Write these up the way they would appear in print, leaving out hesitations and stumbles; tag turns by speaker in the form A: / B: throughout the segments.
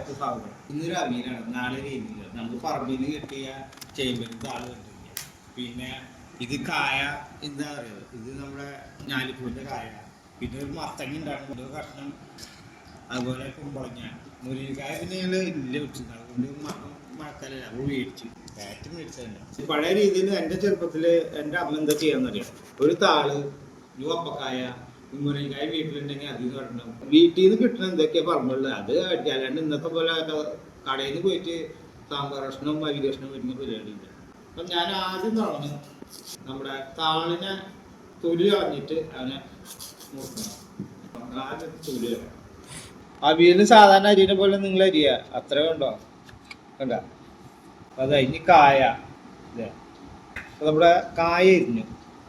A: എല്ലാവർക്കും സ്വാഗതം. ഇന്നൊരു അവിയലാണ്, നാളെ രീതിയില്ല. നമുക്ക് പറമ്പിൽ നിന്ന് കിട്ടിയ ചേമ്പിന് താള് കണ്ടിരിക്കുക. പിന്നെ ഇത് കായ എന്താ പറയുക, ഇത് നമ്മുടെ ഞാലിപ്പൂവിൻ്റെ കായ. പിന്നെ ഒരു മത്തങ്ങ ഉണ്ടാകും, ഒരു കഷ്ണം. അതുപോലെ കുമ്പളങ്ങ, മുരിങ്ങക്കായ പിന്നെ ഞങ്ങൾ ഇല്ല വെച്ചിട്ടുണ്ട്. അതുകൊണ്ട് മഴക്കാലല്ല, അപ്പോൾ മേടിച്ചു കാറ്റ് മേടിച്ചതന്നെ. പഴയ രീതിയിൽ എൻ്റെ ചെറുപ്പത്തിൽ എൻ്റെ അമ്മ എന്താ ചെയ്യാന്നറിയാം, ഒരു താള്, ഒരു ഒപ്പക്കായ, മുരിങ്ങക്കായ വീട്ടിലുണ്ടെങ്കിൽ അതിൽ നിന്ന് കിട്ടണം. വീട്ടിൽ നിന്ന് കിട്ടണം എന്തൊക്കെയാണ് പറഞ്ഞുള്ളത് അത് അല്ലാണ്ട് ഇന്നത്തെ പോലെ കടയിൽ നിന്ന് പോയിട്ട് സാമ്പാർ കഷ്ണവും അരി കഷ്ണവും വരുന്ന പരിപാടിയില്ല. അപ്പം ഞാൻ ആദ്യം തുടങ്ങി നമ്മുടെ താളിനെ തൊലി കളഞ്ഞിട്ട് അവനെ നോക്കണം. ആദ്യം തൊലി കളയണം. അവിയല് സാധാരണ അരിനെ പോലെ നിങ്ങൾ അരിയ അത്ര കണ്ടോ, കണ്ട അത് ഇനി കായ അല്ലേ. അപ്പം നമ്മുടെ കായ അരിഞ്ഞു,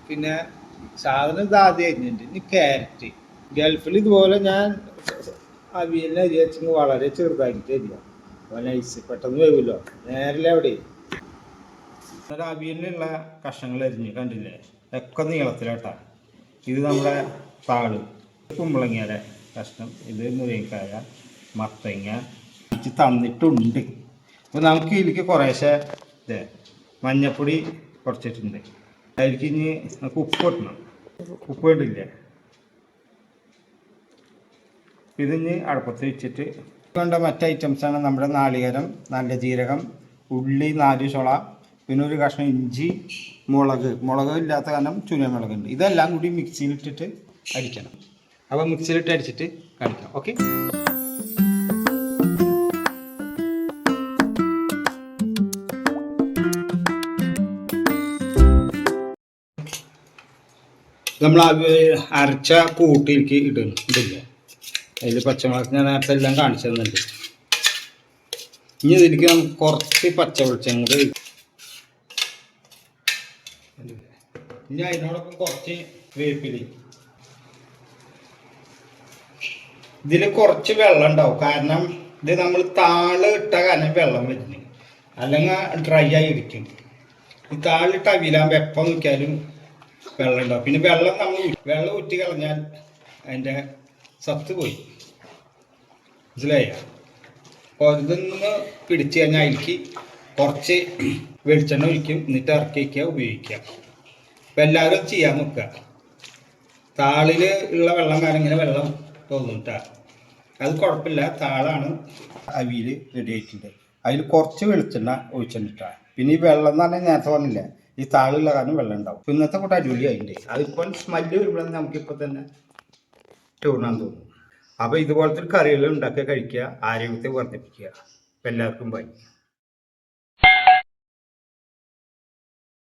A: പിന്നെ സാധനം ഇത് ആദ്യം അരിഞ്ഞിട്ടുണ്ട്. ഇനി ക്യാരറ്റ്. ഗൾഫിൽ ഇതുപോലെ ഞാൻ അവിയലിന് അരി വെച്ചെങ്കിൽ വളരെ ചെറുതാക്കിയിട്ട് അരിയാം, അപ്പോൾ നൈസ് പെട്ടെന്ന് വേവുമല്ലോ. നേരെ അവിടെ അവിയലിനുള്ള കഷ്ണങ്ങൾ അരിഞ്ഞ് കണ്ടില്ലേ, ഒക്കെ നീളത്തിലാട്ടാ. ഇത് നമ്മുടെ താള്, കുമ്പളങ്ങയുടെ കഷ്ണം, ഇത് മുരിങ്ങക്കായ, മത്തങ്ങ തന്നിട്ടുണ്ട്. അപ്പോൾ നമുക്ക് ഇതിലേക്ക് കുറേശ്ശെ ഇതേ മഞ്ഞപ്പൊടി കുറച്ചിട്ടുണ്ട്. അതിലേക്ക് ഇനി നമുക്ക് ഉപ്പ് ഇടണം. ഉപ്പ് കണ്ടില്ല. ഇതിന് അടുപ്പത്ത് വെച്ചിട്ട് വേണ്ട മറ്റ് ഐറ്റംസാണ് നമ്മുടെ നാളികേരം, നല്ല ജീരകം, ഉള്ളി 4 ചുള, പിന്നെ ഒരു കഷ്ണം ഇഞ്ചി, മുളക് ഇല്ലാത്ത കാരണം ചുനമുളകുണ്ട്. ഇതെല്ലാം കൂടി മിക്സിയിലിട്ടിട്ട് അടിക്കണം. അപ്പോൾ മിക്സിയിലിട്ട് അടിച്ചിട്ട് കാണിക്കാം. ഓക്കെ. നമ്മൾ അരച്ച കൂട്ടിലേക്ക് ഇടില്ല. അതിൽ പച്ചമുളക് ഞാൻ നേരത്തെ എല്ലാം കാണിച്ചു തന്നിട്ടുണ്ട്. ഇനി ഇതിലേക്ക് നമുക്ക് കുറച്ച് പച്ച വെളിച്ചം കൂടെ, ഇനി അതിനോടൊപ്പം കുറച്ച് വേപ്പില. ഇതിൽ കുറച്ച് വെള്ളം ഉണ്ടാവും, കാരണം ഇത് നമ്മൾ താള് ഇട്ട കാരണം വെള്ളം വരുന്നു, അല്ലെങ്കിൽ ഡ്രൈ ആയി ഇരിക്കും. ഈ താളിട്ട് അവിയലാകുമ്പോൾ എപ്പോൾ നോക്കിയാലും വെള്ളം ഉണ്ടാവും. പിന്നെ വെള്ളം ഊറ്റി കളഞ്ഞാൽ അതിൻ്റെ സത്ത് പോയി, മനസ്സിലായ. അപ്പോൾ ഇതൊന്ന് പിടിച്ചു കഴിഞ്ഞാൽ അതിലേക്ക് കുറച്ച് വെളിച്ചെണ്ണ ഒഴിക്കും, എന്നിട്ട് ഇറക്കി വയ്ക്കുക, ഉപയോഗിക്കുക. അപ്പം എല്ലാവരും ചെയ്യാൻ നോക്കുക. താളിൽ ഉള്ള വെള്ളം കാരണം ഇങ്ങനെ വെള്ളം തോന്നിട്ടാ, അത് കുഴപ്പമില്ല. താളാണ് അവിയൽ റെഡി ആയിട്ടുണ്ട്. അതിൽ കുറച്ച് വെളിച്ചെണ്ണ ഒഴിച്ചിട്ടാ. പിന്നെ ഈ വെള്ളം എന്ന് പറഞ്ഞാൽ നേരത്തെ പറഞ്ഞില്ല, ഈ താളുള്ള കാരണം വെള്ളം ഉണ്ടാവും. ഇന്നത്തെ കൂട്ടം അടിപൊളി അതിൻ്റെ അതിപ്പോൾ സ്മെല്ല് വരുമ്പോഴേ നമുക്കിപ്പോൾ തന്നെ ടൂണാൻ തോന്നും. അപ്പോൾ ഇതുപോലത്തെ കറികൾ ഉണ്ടാക്കി കഴിക്കുക, ആരോഗ്യത്തെ വർദ്ധിപ്പിക്കുക. അപ്പോൾ എല്ലാവർക്കും ബൈ.